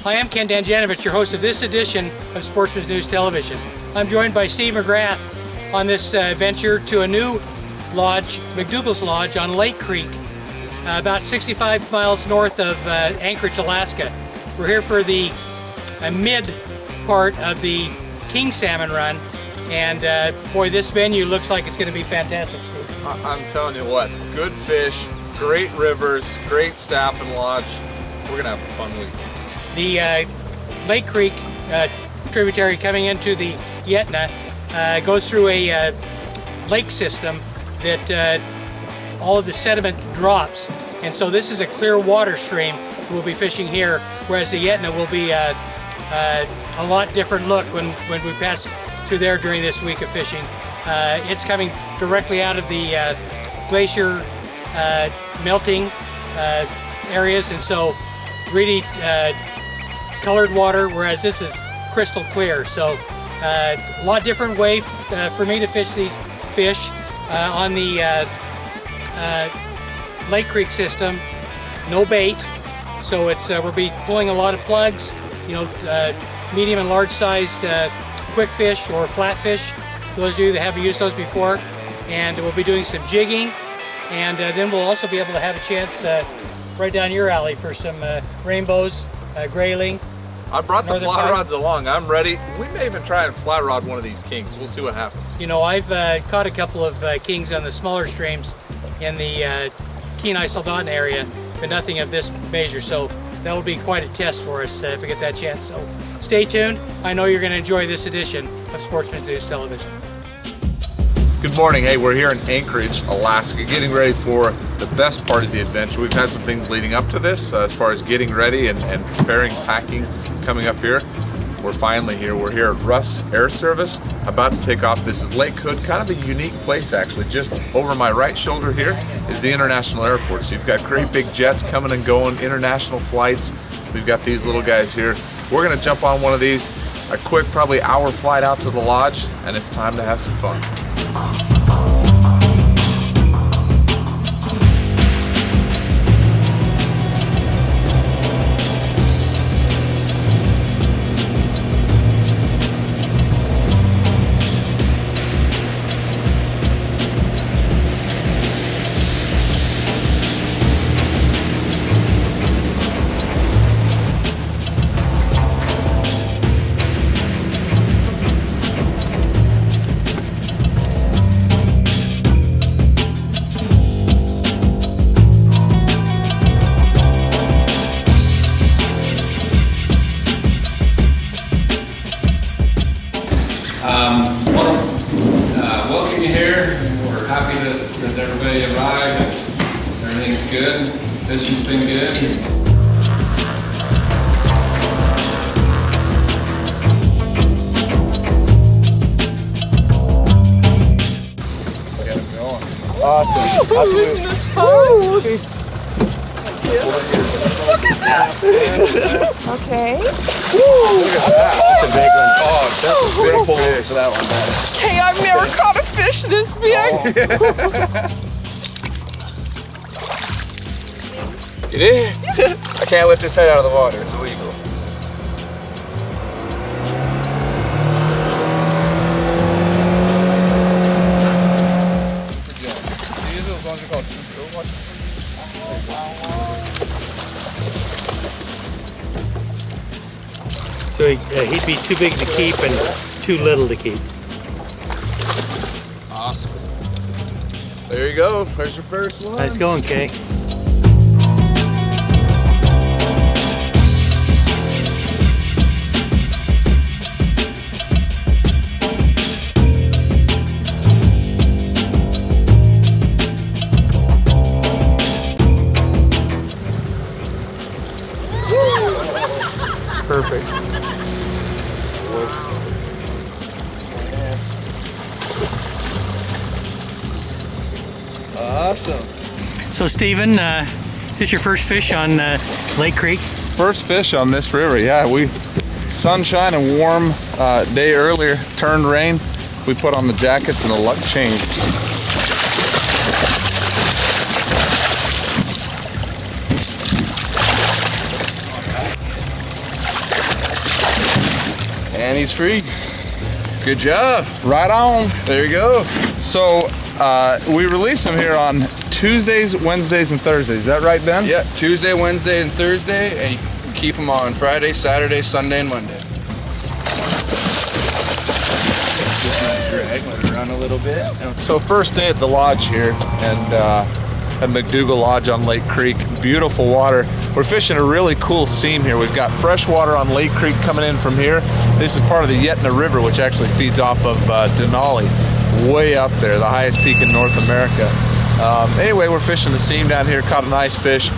Hi, I'm Ken Danjanovich, your host of this edition of Sportsman's News Television. I'm joined by Steve McGrath on this venture to a new lodge, McDougall's Lodge on Lake Creek, about 65 miles north of Anchorage, Alaska. We're here for the mid part of the king salmon run, and boy, this venue looks like it's going to be fantastic, Steve. I'm telling you what, good fish, great rivers, great staff and lodge. We're going to have a fun week. The Lake Creek tributary coming into the Yetna goes through a lake system that all of the sediment drops, and so this is a clear water stream we'll be fishing here, whereas the Yetna will be a lot different look when we pass through there during this week of fishing. It's coming directly out of the glacier melting areas, and so really colored water, whereas this is crystal clear. So a lot different way for me to fish these fish on the Lake Creek system. No bait, so it's we'll be pulling a lot of plugs, medium and large sized quick fish or flat fish, for those of you that haven't used those before. And we'll be doing some jigging, and then we'll also be able to have a chance right down your alley for some rainbows, grayling. I brought the fly rods along. I'm ready. We may even try and fly rod one of these kings. We'll see what happens. You know, I've caught a couple of kings on the smaller streams in the Kenai Soldotna area, but nothing of this measure. So that will be quite a test for us if we get that chance. So stay tuned. I know you're going to enjoy this edition of Sportsman's News Television. Good morning. Hey, we're here in Anchorage, Alaska, getting ready for the best part of the adventure. We've had some things leading up to this as far as getting ready and preparing, packing, coming up here. We're finally here. We're here at Russ Air Service, about to take off. This is Lake Hood, kind of a unique place actually. Just over my right shoulder here is the international airport. So you've got great big jets coming and going, international flights. We've got these little guys here. We're gonna jump on one of these, a quick, probably hour flight out to the lodge, and it's time to have some fun. Welcome you here. We're happy that everybody arrived. Everything's good. Fishing's been good. Get him going. Awesome. Look at that. Okay. Look at that. That's a big one. Oh, that's a big pull fish. For that one, man. Okay, I've never caught a fish this big. You did? I can't lift his head out of the water. It's illegal. These are the ones called So he'd be too big to keep and too little to keep. Awesome. There you go. There's your first one. Nice going, Kay. Perfect. Awesome. So Stephen, is this your first fish on Lake Creek? First fish on this river, yeah. Sunshine and warm day earlier, turned rain. We put on the jackets and the luck changed. And he's free. Good job. Right on. There you go. So we release them here on Tuesdays, Wednesdays, and Thursdays. Is that right, Ben? Yeah, Tuesday, Wednesday, and Thursday, and you can keep them on Friday, Saturday, Sunday, and Monday. Just let it drag, let it run a little bit. So first day at the lodge here, and at McDougall Lodge on Lake Creek. Beautiful water. We're fishing a really cool seam here. We've got fresh water on Lake Creek coming in from here. This is part of the Yetna River, which actually feeds off of Denali, way up there, the highest peak in North America. Anyway, we're fishing the seam down here, caught a nice fish.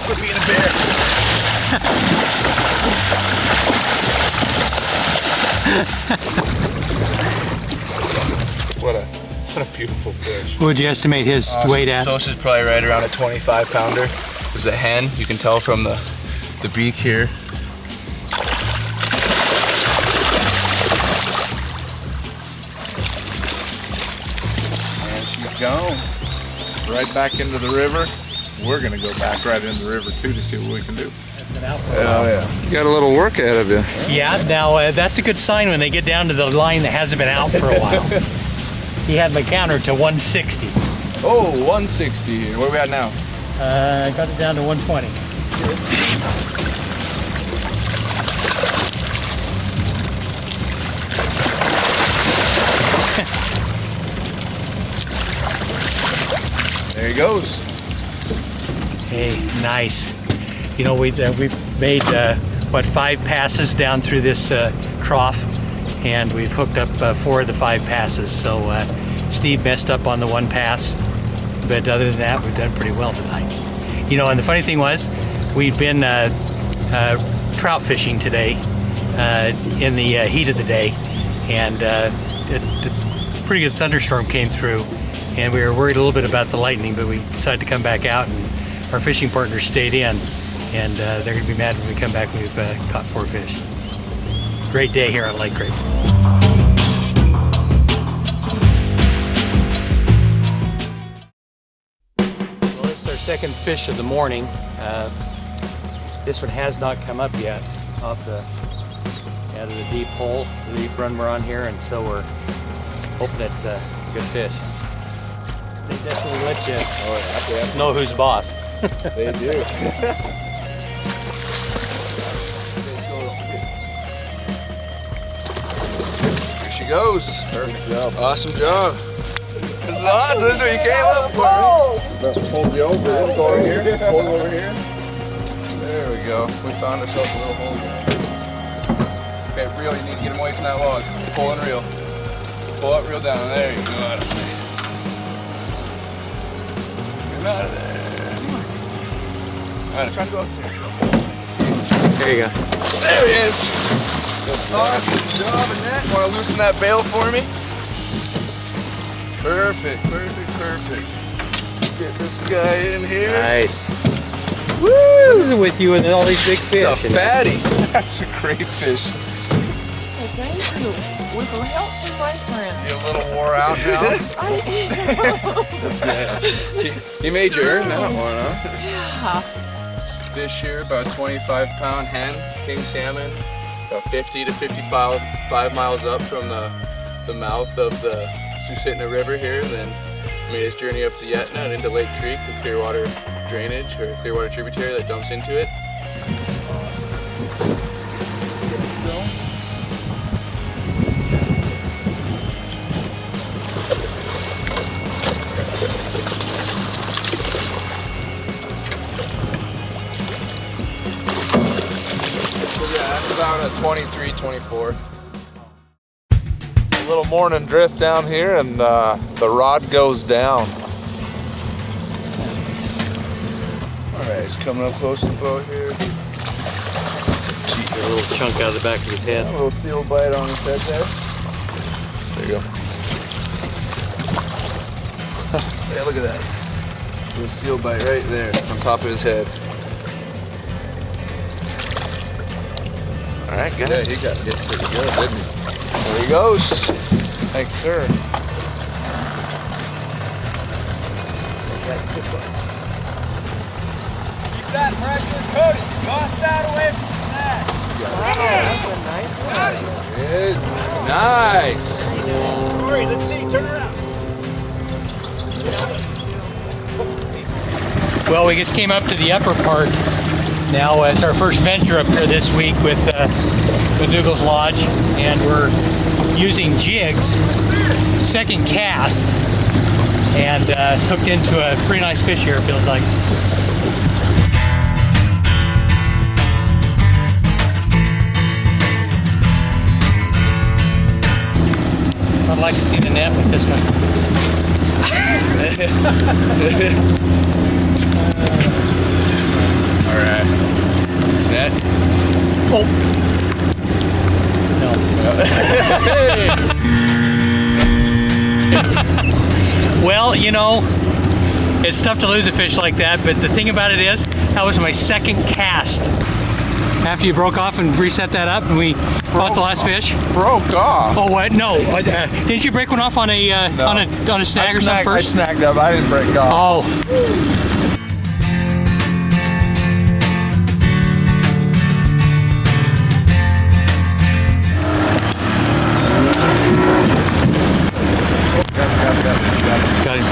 Quit being a bear. What a beautiful fish. What would you estimate his weight at? So this is probably right around a 25 pounder. This is a hen. You can tell from the beak here. And she's gone. Right back into the river. We're gonna go back right into the river too to see what we can do. Oh yeah. You got a little work ahead of you. Yeah, now that's a good sign when they get down to the line that hasn't been out for a while. He had my counter to 160. Oh, 160 here. Where are we at now? I got it down to 120. There he goes. Hey, nice. You know, we've made, what, 5 passes down through this trough, and we've hooked up 4 of the 5 passes. So Steve messed up on the 1 pass, but other than that, we've done pretty well tonight. You know, and the funny thing was, we've been trout fishing today in the heat of the day, and a pretty good thunderstorm came through, and we were worried a little bit about the lightning, but we decided to come back out, and our fishing partners stayed in, and they're going to be mad when we come back. We've caught 4 fish. Great day here on Lake Creek. Well, this is our second fish of the morning. This one has not come up yet off the out of the deep hole, the deep run we're on here, and so we're hoping it's a good fish. They definitely let you know who's boss. They do. Here she goes. Perfect job. Awesome job. This is awesome. This is what you came up for. Hold you over. Let's go over here. Hold over here. There we go. We found ourselves a little hole here. Okay, reel. You need to get him away from that log. Pull and reel. Pull up, reel down. There you go. Get him out of there. Alright, I'm trying to go up there. There you go. There he is. Awesome job, Annette. Want to loosen that bail for me? Perfect, perfect, perfect. Let's get this guy in here. Nice. Woo! What is it with you and all these big fish? It's a fatty. That's a great fish. Well, thank you. With the help from my friend. You a little wore out now? I You made your earn that one, huh? Yeah. Fish here, about a 25-pound hen, king salmon, about 50 to 55 miles up from the mouth of the Susitna River here. Then made his journey up the Yetna and into Lake Creek, the Clearwater drainage or Clearwater tributary that dumps into it. About a 23, 24. A little morning drift down here, and the rod goes down. Alright, he's coming up close to the boat here. A little chunk out of the back of his head. A little seal bite on his head there. There you go. Yeah, look at that. Little seal bite right there on top of his head. All right, guys. Yeah, he got hit pretty good, didn't he? There he goes. Thanks, sir. that pressure. Cody, toss that away from the snag. That's a nice one. Good. Nice. Corey, let's see. Turn around. Well, we just came up to the upper part. Now it's our first venture up here this week with McDougall's Lodge, and we're using jigs, second cast, and hooked into a pretty nice fish here, it feels like. I'd like to see the net with this one. All right. Net. Oh. No. Well, you know, it's tough to lose a fish like that, but the thing about it is, that was my second cast. After you broke off and reset that up and we caught the last fish? Broke off. Oh, what? No. Didn't you break one off on a No. on a snag or something first? I snagged up. I didn't break off. Oh. Got him.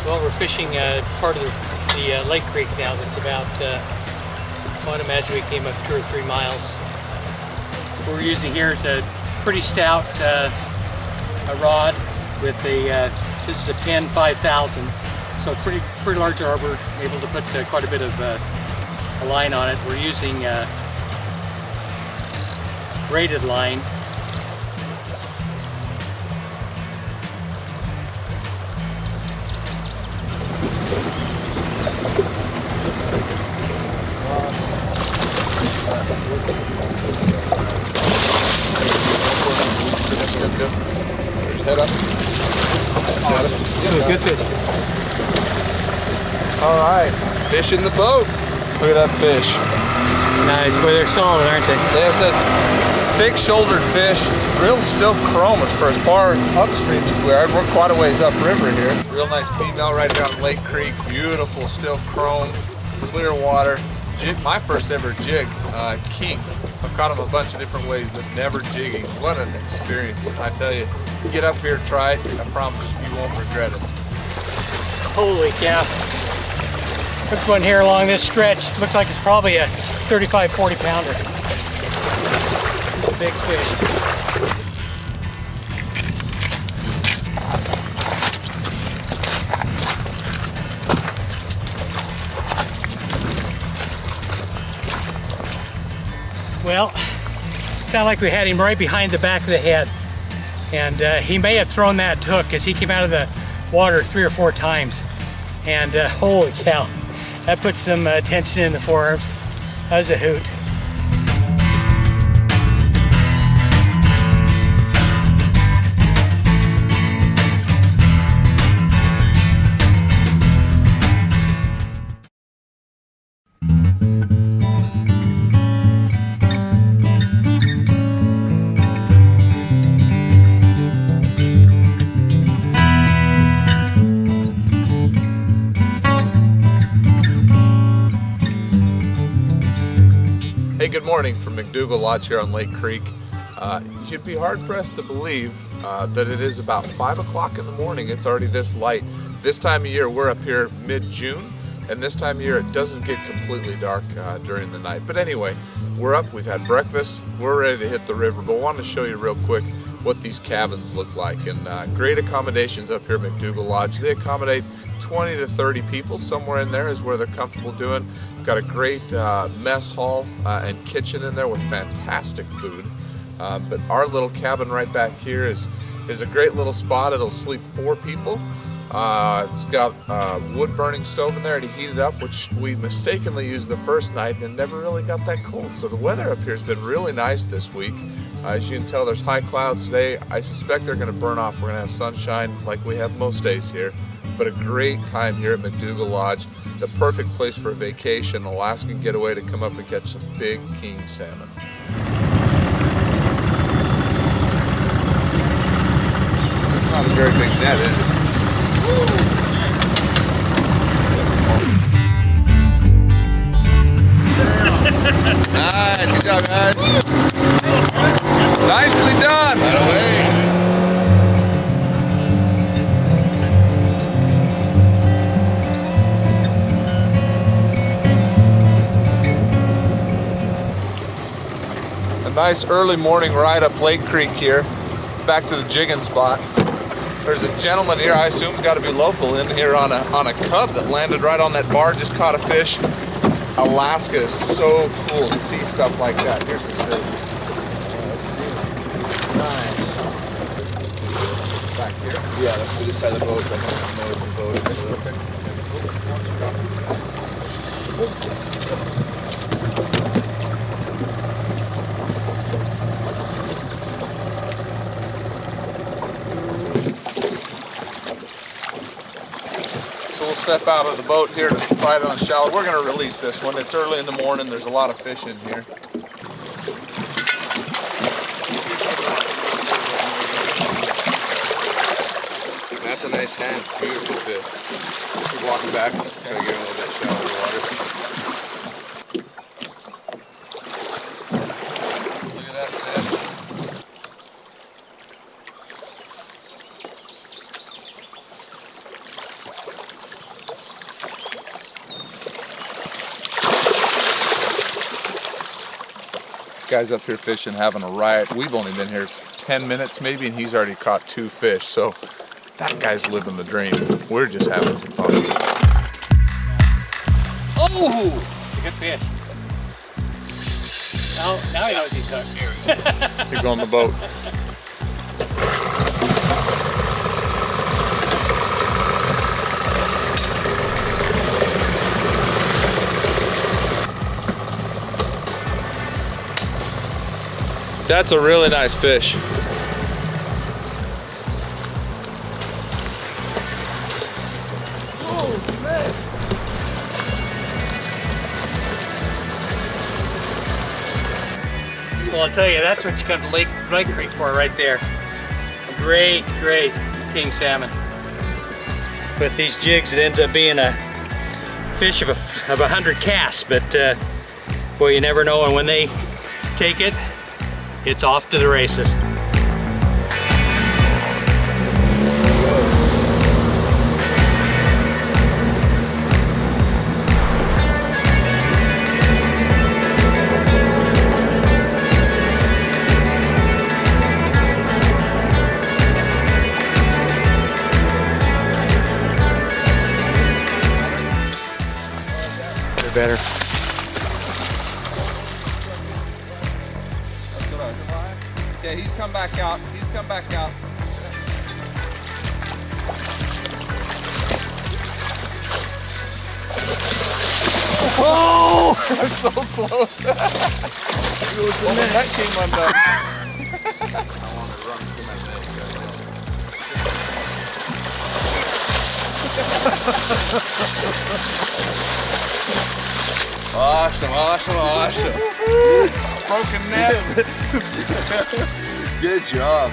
Well, we're fishing part of the Lake Creek now that's about, I would imagine we came up 2 or 3 miles. What we're using here is a pretty stout a rod with a, this is a Penn 5000, so pretty large arbor, able to put quite a bit of a line on it. We're using braided line. Head up. Good fish. All right. Fish in the boat. Look at that fish. Nice. Boy, they're solid, aren't they? They have the thick-shouldered fish, real still chrome for as far upstream as we are. We're quite a ways upriver here. Real nice female right here on Lake Creek. Beautiful, still chrome, clear water. Jig, my first ever jig, king. I've caught them a bunch of different ways, but never jigging. What an experience. I tell you, get up here, try it. I promise you won't regret it. Holy cow. This one here along this stretch looks like it's probably a 35, 40 pounder. It's a big fish. Well, it sounded like we had him right behind the back of the head. And he may have thrown that hook because he came out of the water 3 or 4 times. And holy cow, that put some tension in the forearms. That was a hoot. Hey, good morning from McDougall Lodge here on Lake Creek. You'd be hard-pressed to believe that it is about 5 o'clock in the morning. It's already this light. This time of year, we're up here mid-June, and this time of year, it doesn't get completely dark during the night. But anyway, we're up, we've had breakfast, we're ready to hit the river, but wanted to show you real quick what these cabins look like. And great accommodations up here at McDougall Lodge. They accommodate 20 to 30 people. Somewhere in there is where they're comfortable doing. Got a great mess hall and kitchen in there with fantastic food. But our little cabin right back here is a great little spot. It'll sleep 4 people. It's got a wood burning stove in there to heat it up, which we mistakenly used the first night and never really got that cold. So the weather up here has been really nice this week. As you can tell, there's high clouds today. I suspect they're going to burn off. We're going to have sunshine like we have most days here. But a great time here at McDougall Lodge. The perfect place for a vacation, Alaskan getaway to come up and catch some big king salmon. very big net, isn't it? Nice, good job, guys. Nicely done. Right away. A nice early morning ride up Lake Creek here, back to the jigging spot. There's a gentleman here, I assume he's got to be local, in here on a cub that landed right on that bar, just caught a fish. Alaska is so cool to see stuff like that. Here's his fish. Nice. Back here? Yeah, that's to the side of the boat. So we'll step out of the boat here to fight on the shallow. We're going to release this one. It's early in the morning. There's a lot of fish in here. That's a nice hand. Beautiful fish. Keep walking back. Try to get a little bit shallow in the water. Look at that fish. This guy's up here fishing, having a riot. We've only been here 10 minutes maybe, and he's already caught 2 fish. So that guy's living the dream. We're just having some fun. Oh, it's a good fish. Now he knows he's hooked. Here going the boat. That's a really nice fish. Well, I'll tell you, that's what you come to Lake Creek for right there. A great, great king salmon. With these jigs, it ends up being a fish of 100 casts, but boy, you never know, and when they take it, it's off to the races. Better. Yeah, he's come back out. He's come back out. Oh! That's so close. Well, the net came undone. I want to run through my net, Awesome, awesome, awesome. Broken net. Good job.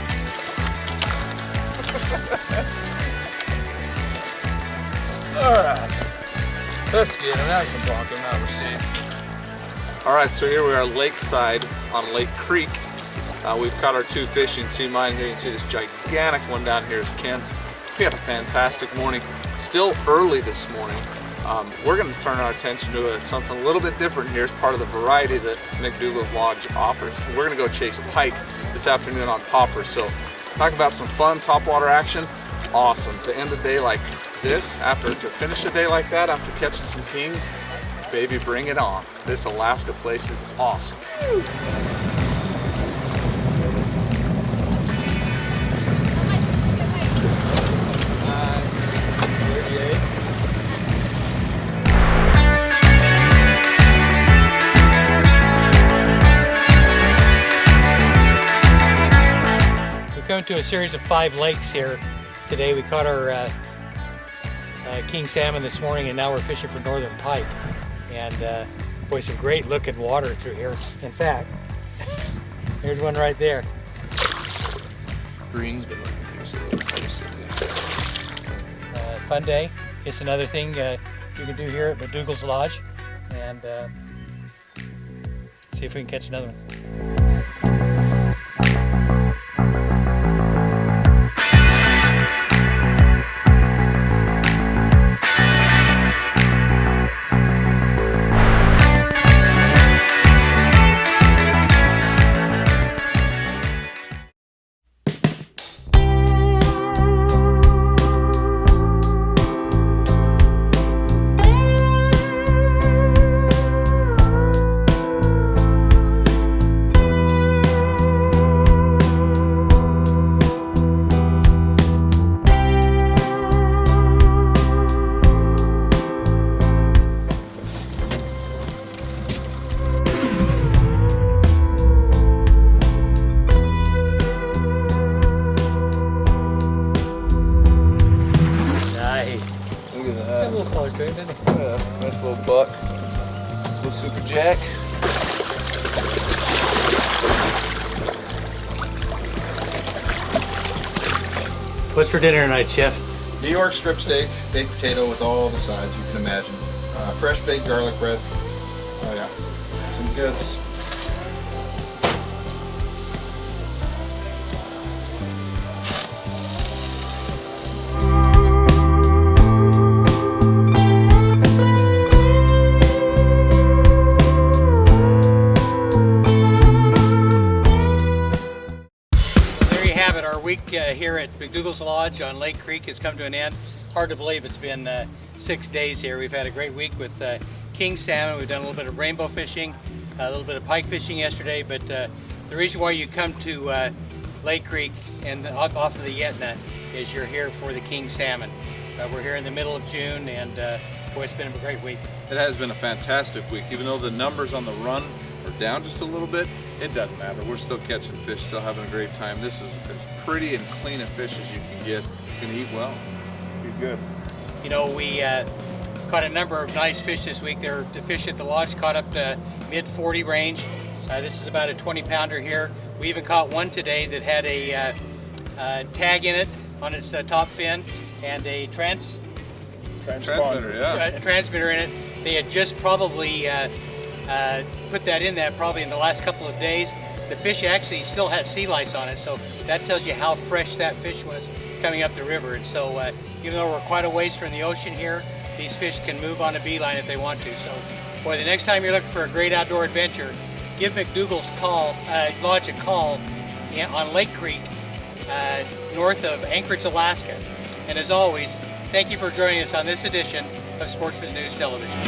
Alright. Let's get him. Now you can block him. Now we're safe. Alright, so here we are lakeside on Lake Creek. We've caught our 2 fish. You can see mine here. You can see this gigantic one down here is Kent's. We had a fantastic morning. Still early this morning. We're going to turn our attention to something a little bit different here as part of the variety that McDougall's Lodge offers. We're going to go chase pike this afternoon on poppers. So talk about some fun topwater action. Awesome. To end a day like this, to finish a day like that after catching some kings, baby, bring it on. This Alaska place is awesome. Coming to a series of 5 lakes here today. We caught our king salmon this morning, and now we're fishing for northern pike. And boy, some great looking water through here. In fact, there's one right there. greens, but Fun day. It's another thing you can do here at McDougall's Lodge, and see if we can catch another one. Yeah, nice little buck. Little super jack. What's for dinner tonight, Chef? New York strip steak, baked potato with all the sides you can imagine. Fresh baked garlic bread. Oh yeah, some goods. Our week here at McDougall's Lodge on Lake Creek has come to an end. Hard to believe it's been 6 days here. We've had a great week with king salmon. We've done a little bit of rainbow fishing, a little bit of pike fishing yesterday, but the reason why you come to Lake Creek and off of the Yetna is you're here for the king salmon. We're here in the middle of June, and boy, it's been a great week. It has been a fantastic week. Even though the numbers on the run are down just a little bit, it doesn't matter. We're still catching fish, still having a great time. This is as pretty and clean a fish as you can get. It's going to eat well. Be good. You know, we caught a number of nice fish this week. The fish at the lodge caught up to mid-40 range. This is about a 20-pounder here. We even caught one today that had a tag in it on its top fin and a Transmitter, yeah. a transmitter in it. They had just probably put that in that probably in the last couple of days. The fish actually still has sea lice on it, so that tells you how fresh that fish was coming up the river. And so even though we're quite a ways from the ocean here, these fish can move on a beeline if they want to. So boy, the next time you're looking for a great outdoor adventure, give McDougall's Lodge a call on Lake Creek, north of Anchorage, Alaska. And as always, thank you for joining us on this edition of Sportsman's News Television.